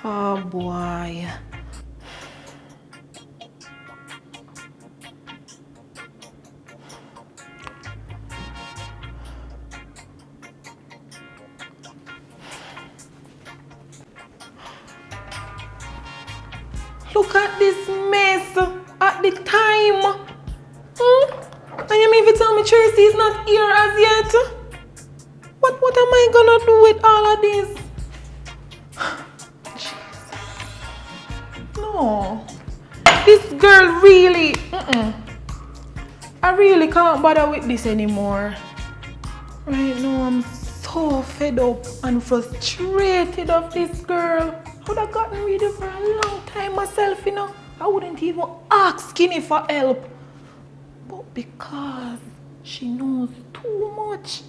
Oh boy. Look at this mess at the time. And you mean to tell me Tracy is not here as yet? What am I gonna do with all of this? No. This girl really, I really can't bother with this anymore. Right now I'm so fed up and frustrated of this girl. I would have gotten rid of her a long time myself, you know. I wouldn't even ask Skinny for help. But because she knows too much,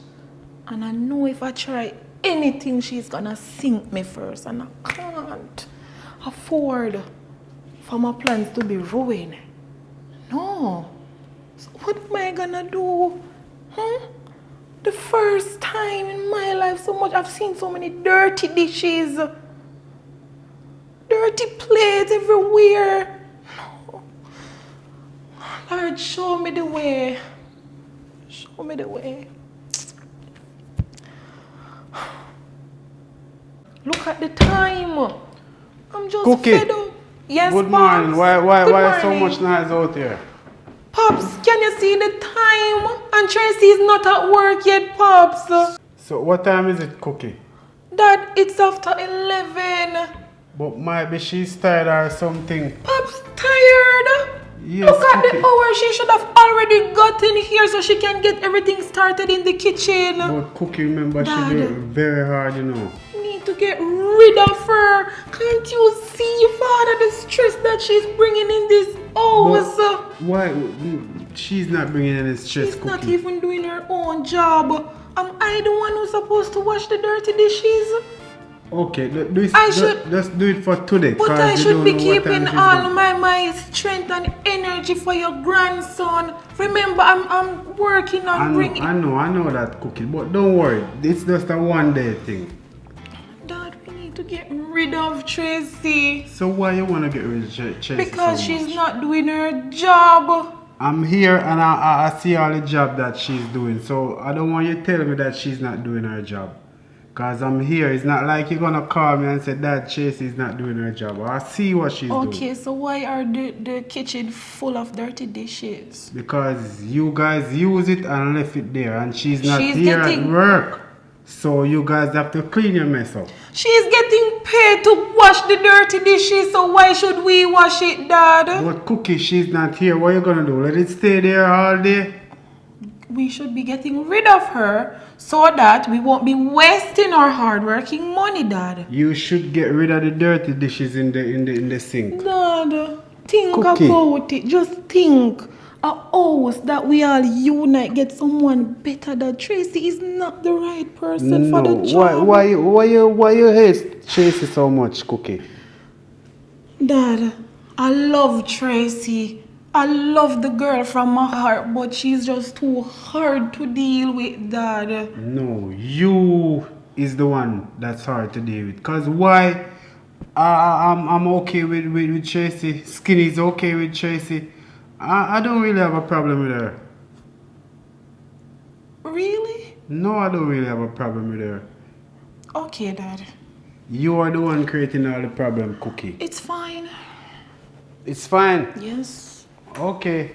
and I know if I try anything, she's gonna sink me first, and I can't afford for my plans to be ruined. No. So what am I gonna do? The first time in my life I've seen so many dirty dishes. Dirty plates everywhere. No. Lord, show me the way. Show me the way. Look at the time. I'm just Cookie. fed up. Yes, Good Pops. morning. Why Good so morning. much noise out here? Pops, can you see the time? And Tracy is not at work yet, Pops. So what time is it, Cookie? Dad, it's after 11. But maybe she's tired or something. Pops tired? Yes, Look at the Cookie. hour. She should have already gotten here so she can get everything started in the kitchen. But Cookie, remember, she Dad. do it very hard, you know. Need to get rid of her. Can't you see, Father, the stress that she's bringing in this house? But why? She's not bringing any stress, She's Cookie. not even doing her own job. Am I the one who's supposed to wash the dirty dishes? Okay, let's do it for today. But 'cause I you should don't be know what time keeping she's all going. my strength and energy for your grandson. Remember, I'm working on bringing... I know that, Cookie. But don't worry, it's just a one-day thing. Dad, we need to get rid of Tracy. So why you want to get rid of Tracy Because so she's much? not doing her job. I'm here and I see all the job that she's doing. So I don't want you to tell me that she's not doing her job. Because I'm here. It's not like you're going to call me and say, Dad, Tracy's not doing her job. I see what she's doing. Okay, so why are the kitchen full of dirty dishes? Because you guys use it and left it there. And she's not She's here getting- at work. So you guys have to clean your mess up. She's getting paid to wash the dirty dishes, so why should we wash it, Dad? But Cookie, she's not here. What are you going to do? Let it stay there all day? We should be getting rid of her so that we won't be wasting our hard-working money, Dad. You should get rid of the dirty dishes in the sink. Dad, think Cookie. about it. Just think. A house that we all unite, get someone better than Tracy is not the right person for the job. Why you hate Tracy so much, Cookie? Dad, I love Tracy. I love the girl from my heart, but she's just too hard to deal with, Dad. No, you is the one that's hard to deal with. Cause why? I'm okay with Tracy. Skinny's okay with Tracy. I don't really have a problem with her. Really? No, I don't really have a problem with her. Okay, Dad. You are the one creating all the problem, Cookie. It's fine. It's fine. Yes. Okay.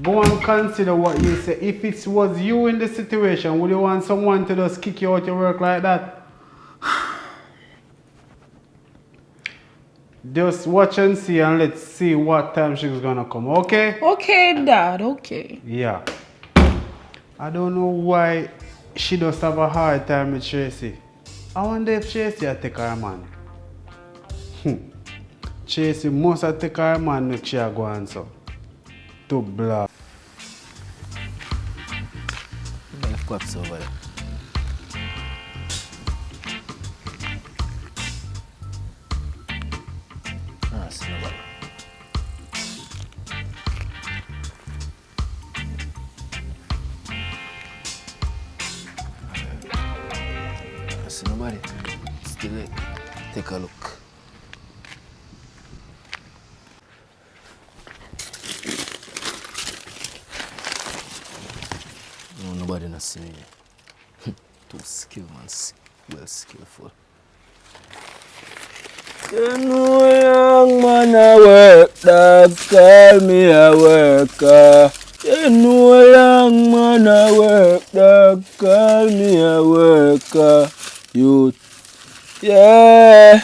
Go and consider what you say. If it was you in the situation, would you want someone to just kick you out your work like that? Just watch and see, and let's see what time she's gonna come, okay? Okay, Dad, okay. Yeah. I don't know why she does have a hard time with Tracy. I wonder if Tracy will take her man. Tracy must have take her man if she go on so. To bluff. I've got so well. See nobody. See nobody. Still take a look. Nobody not see me. Too skilled, man. Well skillful. You know, young man, I work, dog, call me a worker. You know, young man, I work, dog, call me a worker. Youth, yeah.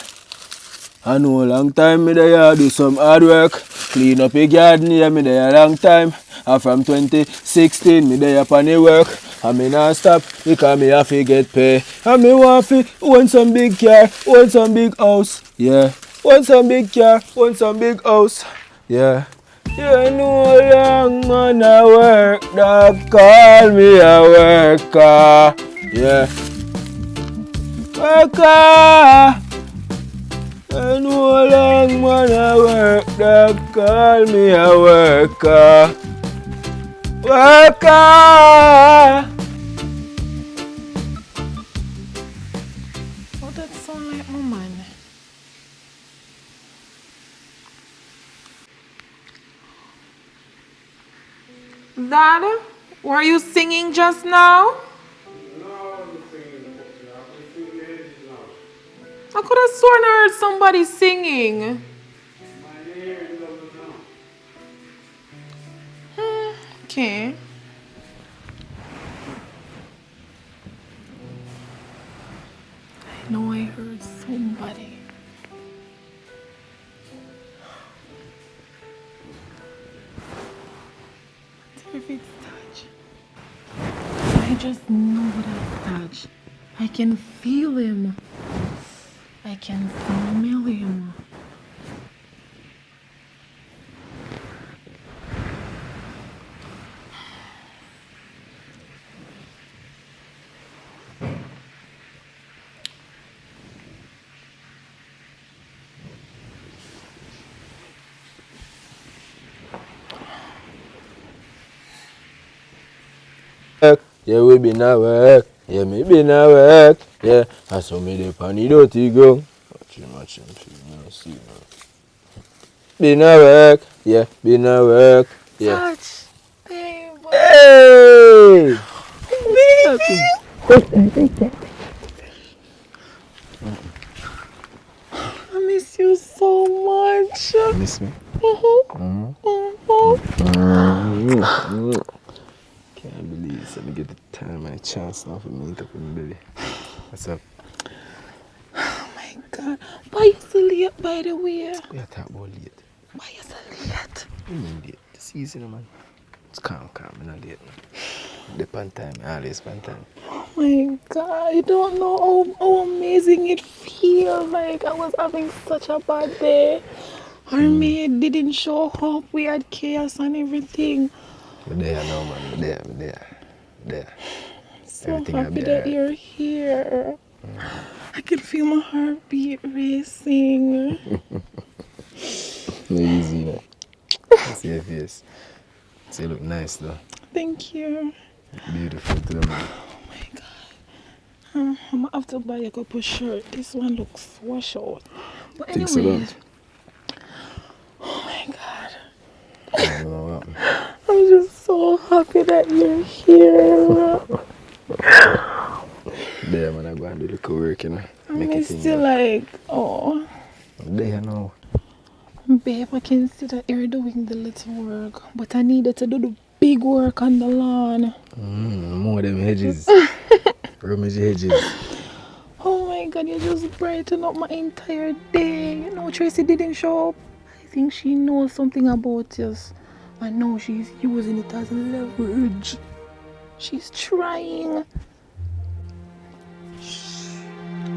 I know a long time me there do some hard work. Clean up a garden, yeah, me there a long time. And from 2016, me there upon the work. And me not stop because me have to get pay. And me want to own some big car, own some big house. Yeah, own some big car, own some big house. Yeah. You know young man I work, dog, call me a worker. Yeah. Worker. I know long man I work, dog, call me a worker. Worker. Oh, that sound like my man. Dad, were you singing just now? I could have sworn I heard somebody singing. Okay. I know I heard somebody. What if it's Taj? I just know that's Taj. I can feel him. I can smell him. Yeah, we been at work. Yeah, me been at work. Yeah, I saw me the panny dirty go. Watch him, see, man. Been at work. Yeah, been at work. Yeah. Touch, babe. Hey! Baby. I miss you so much. Miss me? Can't believe it. Let me get the time and a chance now for me to put in belly. What's up? Oh my God. Why you so late, by the way? We are talking about late. Why you so late? You mean late? It's easy, man. It's calm, I'm not late. Depend time, I always spend time. Oh my God. You don't know how amazing it feels. Like I was having such a bad day. Our maid didn't show up. We had chaos and everything. I'm there now, man. I'm there. So Everything happy be that alright. you're here. I can feel my heartbeat racing. No easy, you know. See your face. So you look nice, though. Thank you. Beautiful, too, man. Oh my God. I'm gonna have to buy a couple shirt. This one looks washed out. But Think so, anyway. don't? Oh my God. I don't know what happened. I'm just so happy that you're here. There, man, I go and do the work, you know. I Make it miss you like, oh. I'm there now. Babe, I can see that you're doing the little work, but I needed to do the big work on the lawn. More them hedges. Rummage hedges. Oh my God, you just brighten up my entire day. You know, Tracy didn't show up. I think she knows something about us. I know she's using it as leverage. She's trying.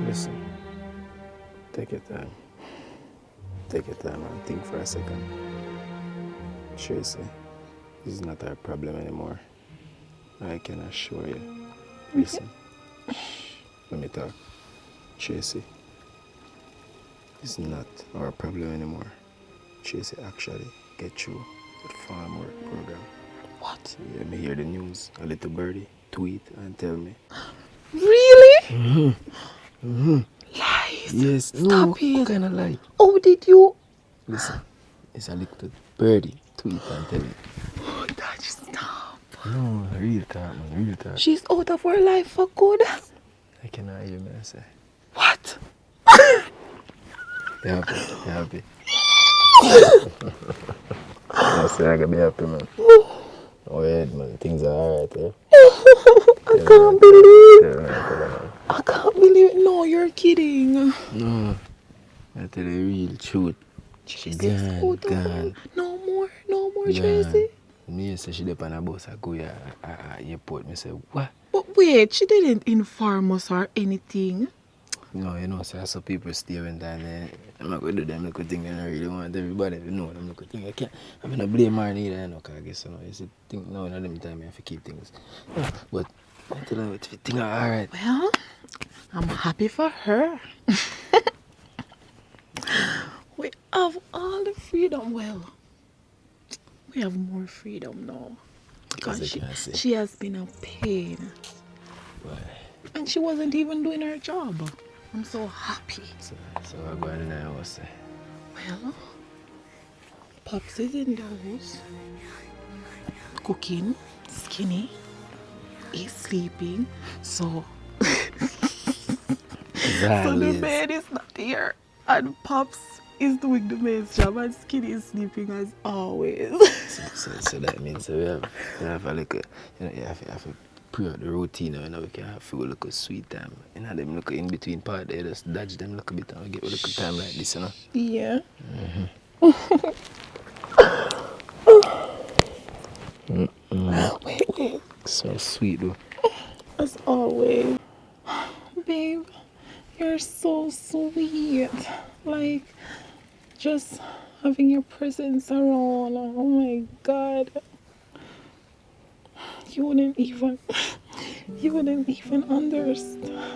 Listen. Take your time. Take your time and think for a second. Tracy, this is not our problem anymore. I can assure you. Listen. Let me talk. Tracy, it's not our problem anymore. Tracy actually get through the farm work program. What? Let me hear the news. A little birdie tweet and tell me. Really? Lies. Yes. Stop no, it. Kind of lie. Oh, did you? Listen, it's a little birdie tweet and tell me. Oh, Dad, stop. No, real talk, man, real talk. She's out of her life for good. I cannot hear me, I say. What? You happy? You happy? I say I gotta be happy, man. Oh yeah, man, things are alright, yeah? I can't believe. Yeah, I can't believe it. No, you're kidding. no, I tell you the real truth. She She's gone, out of her. gone. No more, Gone. Tracy. Me say she dep on a bus, I go here at airport. Me say, what? But wait, she didn't inform us or anything. No, you know, so I saw people staring down there. I'm not going to do them little thing, and I really want everybody to know them little thing. I can't, I'm going to blame her neither, you know, because I guess, you know, it's a thing, no, in them time I have to keep things. But, I tell you, if you think are alright. Well, I'm happy for her. We have all the freedom. Well, we have more freedom now. Because Because she has been a pain. Why? And she wasn't even doing her job. I'm so happy. So I go in the house. Well, Pops is in the house. Cooking, skinny. He's sleeping. So the maid is not here. And Pops is doing the maid's job and Skinny is sleeping as always. So that means we have a look at, you know, you have to pre out the routine, you know, we can have a look at sweet time. You know, them look in between part there, just dodge them look a bit and we get a look at time like this, you know. Yeah. Wait. So sweet though. As always. Babe, you're so sweet. Like, just having your presence around. Oh my God. You wouldn't even understand.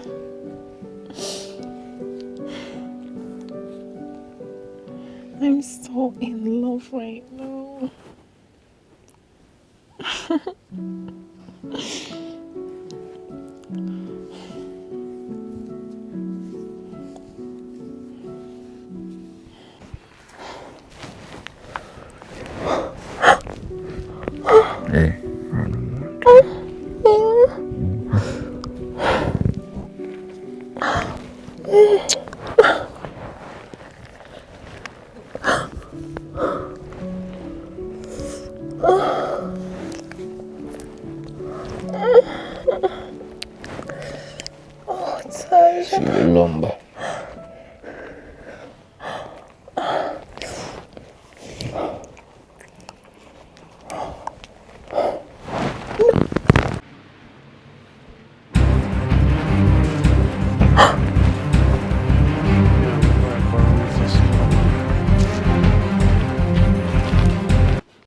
I'm so in love right now. Hey. Oh, it's tired. She lumber.